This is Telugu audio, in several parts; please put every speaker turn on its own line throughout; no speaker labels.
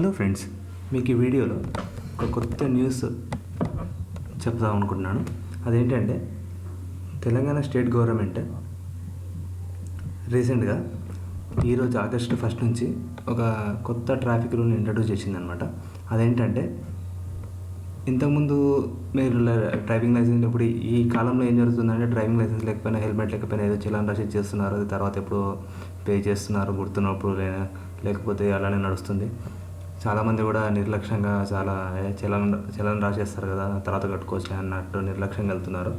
హలో ఫ్రెండ్స్, మీకు ఈ వీడియోలో ఒక కొత్త న్యూస్ చెప్దాం అనుకుంటున్నాను. అదేంటంటే తెలంగాణ స్టేట్ గవర్నమెంట్ రీసెంట్గా ఈరోజు ఆగస్టు 1 నుంచి ఒక కొత్త ట్రాఫిక్ రూల్ని ఇంట్రడ్యూస్ చేసిందనమాట. అదేంటంటే ఇంతకుముందు మీరు డ్రైవింగ్ లైసెన్స్ ఇప్పుడు ఈ కాలంలో ఏం జరుగుతుందంటే డ్రైవింగ్ లైసెన్స్ లేకపోయినా హెల్మెట్ లేకపోయినా ఏదో చలాన్ రాసి చేస్తున్నారు, అది తర్వాత ఎప్పుడు పే చేస్తున్నారు గుర్తున్నప్పుడు, లేకపోతే అలానే నడుస్తుంది. చాలామంది కూడా నిర్లక్ష్యంగా చాలా చలాన్ రాసేస్తారు కదా, తర్వాత కట్టుకోవచ్చు అన్నట్టు నిర్లక్ష్యంగా వెళ్తున్నారు.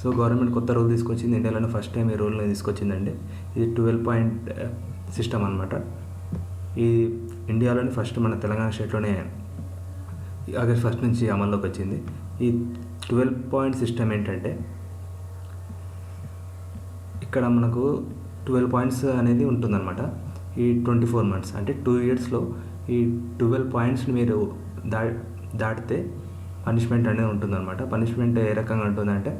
సో గవర్నమెంట్ కొత్త రూల్ తీసుకొచ్చింది. ఇండియాలోనే ఫస్ట్ టైం ఈ రూల్ని తీసుకొచ్చిందండి. ఇది 12 పాయింట్ సిస్టమ్ అనమాట. ఈ ఇండియాలోనే ఫస్ట్ మన తెలంగాణ స్టేట్లోనే ఆగస్ట్ 1 నుంచి అమల్లోకి వచ్చింది. ఈ 12 పాయింట్ సిస్టమ్ ఏంటంటే ఇక్కడ మనకు 12 పాయింట్స్ అనేది ఉంటుందన్నమాట. ఈ 24 months అంటే 2 yearsలో ఈ 12 పాయింట్స్ని మీరు దాటితే పనిష్మెంట్ అనేది ఉంటుందన్నమాట. పనిష్మెంట్ ఏ రకంగా ఉంటుందంటే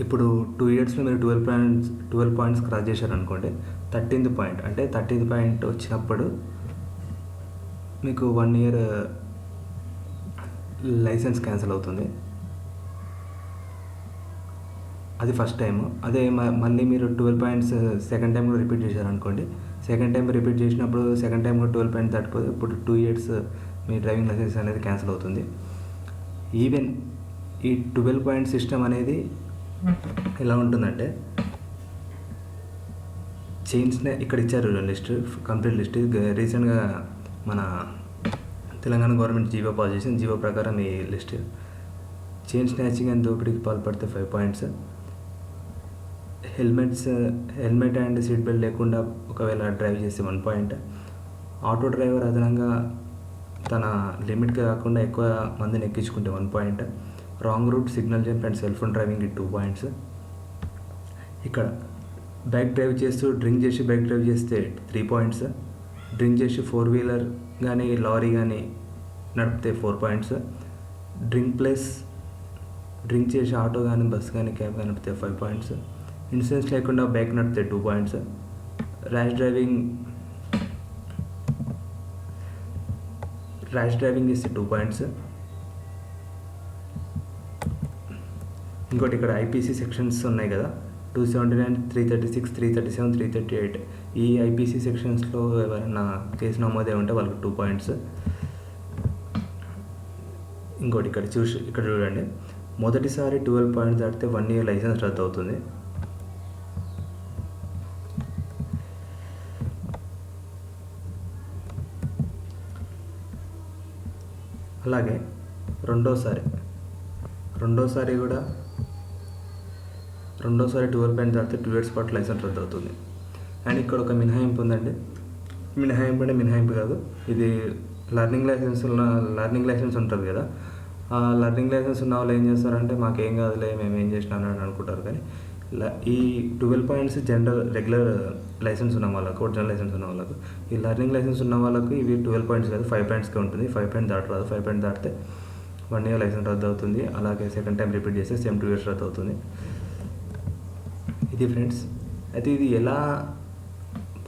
ఇప్పుడు 2 yearsలో మీరు 12 పాయింట్స్ క్రాస్ చేశారనుకోండి, 13th పాయింట్ అంటే 13th పాయింట్ వచ్చినప్పుడు మీకు 1 year లైసెన్స్ క్యాన్సిల్ అవుతుంది. అది ఫస్ట్ టైం. అదే మళ్ళీ మీరు 12 పాయింట్స్ సెకండ్ టైం కూడా రిపీట్ చేశారనుకోండి, సెకండ్ టైం రిపీట్ చేసినప్పుడు సెకండ్ టైం కూడా 12 పాయింట్స్ దాటిపోతే ఇప్పుడు 2 years మీ డ్రైవింగ్ లైసెన్స్ అనేది క్యాన్సిల్ అవుతుంది. ఈవెన్ ఈ 12 పాయింట్ సిస్టమ్ అనేది ఎలా ఉంటుందంటే చైన్స్నే ఇక్కడ ఇచ్చారు లిస్ట్, కంప్లీట్ లిస్ట్. రీసెంట్గా మన తెలంగాణ గవర్నమెంట్ జీవో పాస్ చేసింది. జీవో ప్రకారం ఈ లిస్ట్: చైన్ స్నాచింగ్ అండ్ దోపిడీకి పాల్పడితే 5 points, helmet and seat belt లేకుండా ఒకవేళ డ్రైవ్ చేస్తే 1 point, ఆటో డ్రైవర్ అదనంగా తన లిమిట్కి కాకుండా ఎక్కువ మందిని ఎక్కించుకుంటే 1 point, wrong route, signal jump and cell phone డ్రైవింగ్కి 2 points. ఇక్కడ బైక్ డ్రైవ్ చేస్తూ డ్రింక్ చేసి బైక్ డ్రైవ్ చేస్తే 3 points, డ్రింక్ చేసి 4-wheeler కానీ లారీ కానీ నడిపితే 4 points, డ్రింక్ చేసి ఆటో కానీ బస్ కానీ క్యాబ్ కానీ నడిపితే 5 points, ఇన్సూరెన్స్ లేకుండా బైక్ నడిపితే 2 points, ర్యాష్ డ్రైవింగ్ చేస్తే 2 points. ఇంకోటి ఇక్కడ ఐపీసీ సెక్షన్స్ ఉన్నాయి కదా, 279, 336, 337, 338. ఈ ఐపీసీ సెక్షన్స్లో ఎవరైనా కేసు నమోదే ఉంటే వాళ్ళకి 2 points. ఇంకోటి ఇక్కడ చూడండి, మొదటిసారి 12 పాయింట్స్ దాటితే 1 year లైసెన్స్ రద్దు అవుతుంది. అలాగే రెండోసారి 12 పాయింట్స్ దాటితే 2 years పాటు లైసెన్స్ రద్దు అవుతుంది. అండ్ ఇక్కడ ఒక మినహాయింపు ఉందండి. మినహాయింపు కాదు, ఇది లర్నింగ్ లైసెన్స్ ఉంటుంది కదా, ఆ లర్నింగ్ లైసెన్స్ ఉన్న వాళ్ళు ఏం చేస్తారంటే మాకేం కాదులే మేము ఏం చేసినాను అని అనుకుంటారు. కానీ ఈ 12 పాయింట్స్ రెగ్యులర్ లైసెన్స్ ఉన్న వాళ్ళకు, ఒరిజినల్ లైసెన్స్ ఉన్న వాళ్ళకు, ఈ లర్నింగ్ లైసెన్స్ ఉన్న వాళ్ళకు ఇవి 12 పాయింట్స్ కాదు 5 pointsకే ఉంటుంది. 5 points దాటరాదు. 5 points దాటితే 1 year లైసెన్స్ రద్దు అవుతుంది. అలాగే సెకండ్ టైం రిపీట్ చేస్తే సేమ్ 2 years రద్దు అవుతుంది. ఇది ఫ్రెండ్స్. అయితే ఇది ఎలా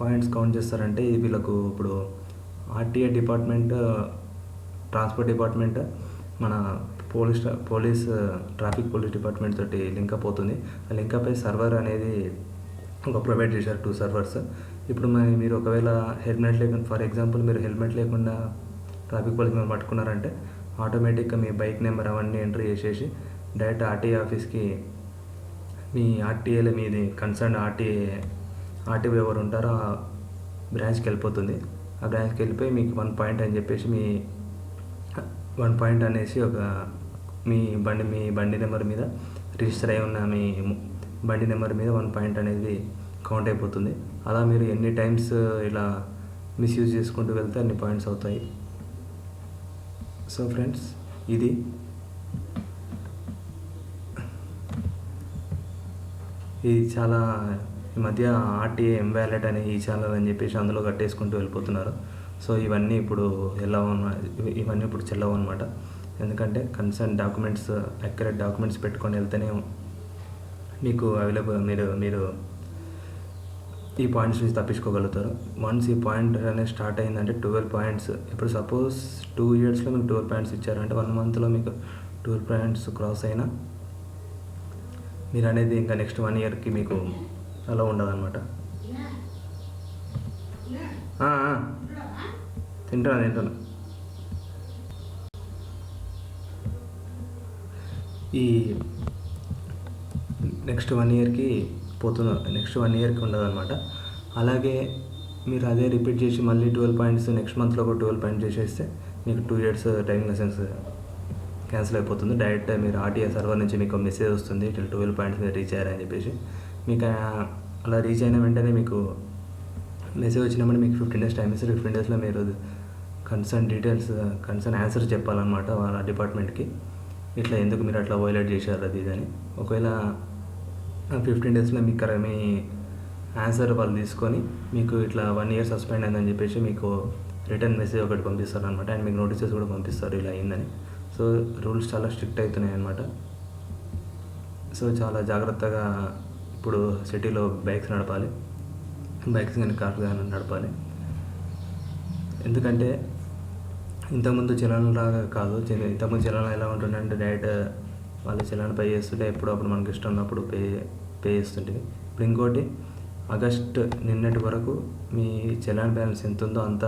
పాయింట్స్ కౌంట్ చేస్తారంటే వీళ్ళకు ఇప్పుడు ఆర్టీఏ డిపార్ట్మెంట్, ట్రాన్స్పోర్ట్ డిపార్ట్మెంట్, మన పోలీస్ ట్రాఫిక్ పోలీస్ డిపార్ట్మెంట్ తోటి లింకప్ అవుతుంది. ఆ లింకప్ అయ్యి సర్వర్ అనేది ఒక ప్రొవైడ్ చేశారు, 2 servers. ఇప్పుడు మీరు ఒకవేళ హెల్మెట్ లేకుండా, ఫర్ ఎగ్జాంపుల్ మీరు హెల్మెట్ లేకుండా ట్రాఫిక్ పోలీస్ మీరు పట్టుకున్నారంటే ఆటోమేటిక్గా మీ బైక్ నెంబర్ అవన్నీ ఎంట్రీ చేసేసి డైరెక్ట్ ఆర్టీఏ ఆఫీస్కి, మీ ఆర్టీఏలో మీది కన్సర్న్ ఆర్టీఓ ఎవరు ఉంటారో ఆ బ్రాంచ్కి వెళ్ళిపోతుంది. ఆ బ్రాంచ్కి వెళ్ళిపోయి మీకు 1 point అని చెప్పేసి మీ 1 point అనేసి మీ బండి నెంబర్ మీద రిజిస్టర్ అయి ఉన్న మీ బండి నెంబర్ మీద 1 point అనేది కౌంట్ అయిపోతుంది. అలా మీరు ఎన్ని టైమ్స్ ఇలా మిస్యూజ్ చేసుకుంటూ వెళ్తే అన్ని పాయింట్స్ అవుతాయి. సో ఫ్రెండ్స్, ఇది చాలా ఈ మధ్య ఆర్టీఏ ఎంవాలెట్ అనే ఈ ఛానల్ అని చెప్పేసి అందులో కట్టేసుకుంటూ వెళ్ళిపోతున్నారు. సో ఇవన్నీ ఇప్పుడు చెల్లవు అనమాట. ఎందుకంటే కన్సర్న్ డాక్యుమెంట్స్, అక్యురేట్ డాక్యుమెంట్స్ పెట్టుకొని వెళ్తేనే మీకు అవైలబుల్, మీరు ఈ పాయింట్స్ నుంచి తప్పించుకోగలుగుతారు. వన్స్ ఈ పాయింట్ అనేది స్టార్ట్ అయిందంటే 12 పాయింట్స్, ఇప్పుడు సపోజ్ 2 ఇయర్స్లో మీకు 12 పాయింట్స్ ఇచ్చారంటే 1 మంత్లో మీకు 12 పాయింట్స్ క్రాస్ అయినా మీరు అనేది ఇంకా నెక్స్ట్ 1 ఇయర్కి మీకు అలా ఉండదన్నమాట. తింటాను. ఈ నెక్స్ట్ 1 ఇయర్కి నెక్స్ట్ 1 ఇయర్కి ఉండదన్నమాట. అలాగే మీరు అదే రిపీట్ చేసి మళ్ళీ 12 పాయింట్స్ నెక్స్ట్ మంత్లో ఒక 12 పాయింట్స్ చేసేస్తే మీకు 2 ఇయర్స్ డ్రైవింగ్ లైసెన్స్ క్యాన్సిల్ అయిపోతుంది. డైరెక్ట్ మీరు ఆర్టీఏ సర్వర్ నుంచి మీకు మెసేజ్ వస్తుంది, ఇట్లా 12 పాయింట్స్ మీరు రీచ్ అయ్యారని చెప్పేసి. మీకు అలా రీచ్ అయిన వెంటనే మీకు మెసేజ్ వచ్చినప్పుడు మీకు 15 డేస్ టైం ఇస్తారు. 15 డేస్లో మీరు కన్సర్న్ ఆన్సర్ చెప్పాలన్నమాట వాళ్ళ డిపార్ట్మెంట్కి, ఇట్లా ఎందుకు మీరు అట్లా వైలేట్ చేశారు అది ఇది అని. ఒకవేళ 15 డేస్లో మీ ఆన్సర్ వాళ్ళు తీసుకొని మీకు ఇట్లా 1 ఇయర్ సస్పెండ్ అయిందని చెప్పేసి మీకు రిటర్న్ మెసేజ్ ఒకటి పంపిస్తారు అనమాట. అండ్ మీకు నోటీసెస్ కూడా పంపిస్తారు ఇలా అయిందని. సో రూల్స్ చాలా స్ట్రిక్ట్ అవుతున్నాయి అన్నమాట. సో చాలా జాగ్రత్తగా ఇప్పుడు సిటీలో బైక్స్ కానీ కార్లు కానీ నడపాలి. ఎందుకంటే ఇంతకుముందు చలాన్లు రాగా కాదు, ఇంతకుముందు చలాన్లు ఎలా ఉంటుందంటే డైరెక్ట్ వాళ్ళు చలాన్ పే చేస్తుంటే ఎప్పుడప్పుడు మనకి ఇష్టం ఉన్నప్పుడు పే చేస్తుంటే. ఇప్పుడు ఇంకోటి, ఆగస్ట్ నిన్నటి వరకు మీ చలాన్ బ్యాలెన్స్ ఎంత ఉందో అంత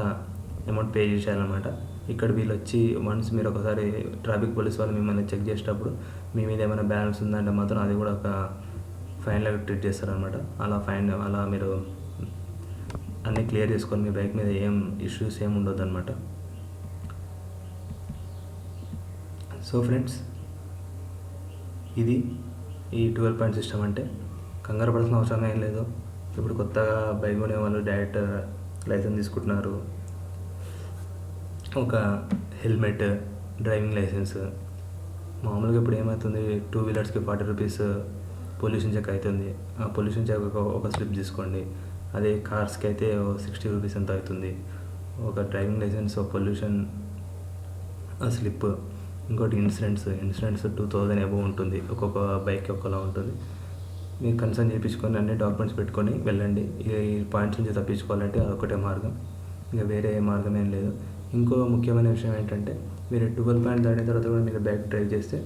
అమౌంట్ పే చేసేయాలన్నమాట. ఇక్కడ వీళ్ళు వచ్చి వన్స్ మీరు ఒకసారి ట్రాఫిక్ పోలీస్ వాళ్ళు మిమ్మల్ని చెక్ చేసేటప్పుడు మీ మీద ఏమైనా బ్యాలెన్స్ ఉందంటే మాత్రం అది కూడా ఒక ఫైన్ లాగా ట్రీట్ చేస్తారనమాట. అలా మీరు అన్నీ క్లియర్ చేసుకొని మీ బైక్ మీద ఏం ఇష్యూస్ ఏమి ఉండొద్దు అనమాట. సో ఫ్రెండ్స్, ఇది ఈ 12 పాయింట్ సిస్టమ్ అంటే. కంగారు పడాల్సిన అవసరం ఏం లేదు. ఇప్పుడు కొత్తగా బైక్ కొనే వాళ్ళు డైరెక్ట్ లైసెన్స్ తీసుకుంటున్నారు, ఒక హెల్మెట్, డ్రైవింగ్ లైసెన్స్. మామూలుగా ఇప్పుడు ఏమవుతుంది, 2 వీలర్స్కి 40 రూపీస్ పొల్యూషన్ చెక్ అవుతుంది. ఆ పొల్యూషన్ చెక్ ఒక స్లిప్ తీసుకోండి. అదే కార్స్కి అయితే 60 రూపీస్ ఎంత అవుతుంది. ఒక డ్రైవింగ్ లైసెన్స్, ఒక పొల్యూషన్ స్లిప్, ఇంకోటి ఇన్సూరెన్స్ 2000 అబోవ్ ఉంటుంది. ఒక్కొక్క బైక్కి ఒకలా ఉంటుంది. మీరు కన్సర్న్ చేయించుకొని అన్ని డాక్యుమెంట్స్ పెట్టుకొని వెళ్ళండి. ఈ పాయింట్స్ నుంచి తప్పించుకోవాలంటే అదొకటే మార్గం, ఇంకా వేరే మార్గం ఏం లేదు. ఇంకో ముఖ్యమైన విషయం ఏంటంటే, మీరు 12 పాయింట్ దాటిన తర్వాత కూడా మీరు బైక్ డ్రైవ్ చేస్తే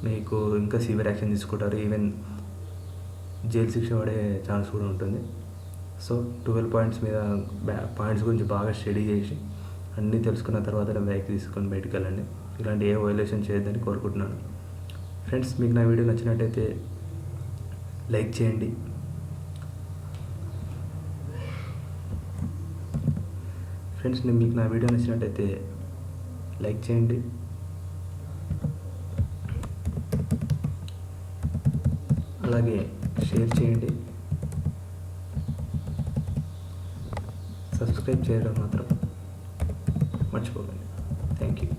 మీకు ఇంకా సివియర్ యాక్షన్ తీసుకుంటారు. ఈవెన్ జైలు శిక్ష పడే ఛాన్స్ కూడా ఉంటుంది. సో 12 పాయింట్స్ మీద పాయింట్స్ గురించి బాగా స్టడీ చేసి అన్నీ తెలుసుకున్న తర్వాత బైక్ తీసుకొని బయటకు వెళ్ళండి. ఇలాంటి ఏ వైలేషన్ చేయొద్దని కోరుకుంటున్నాను. ఫ్రెండ్స్, మీకు నా వీడియో నచ్చినట్టయితే లైక్ చేయండి. మీకు నా వీడియో నచ్చినట్టయితే లైక్ చేయండి. అలాగే షేర్ చేయండి. సబ్స్క్రైబ్ చేయడం మాత్రం మర్చిపోకండి. Thank you.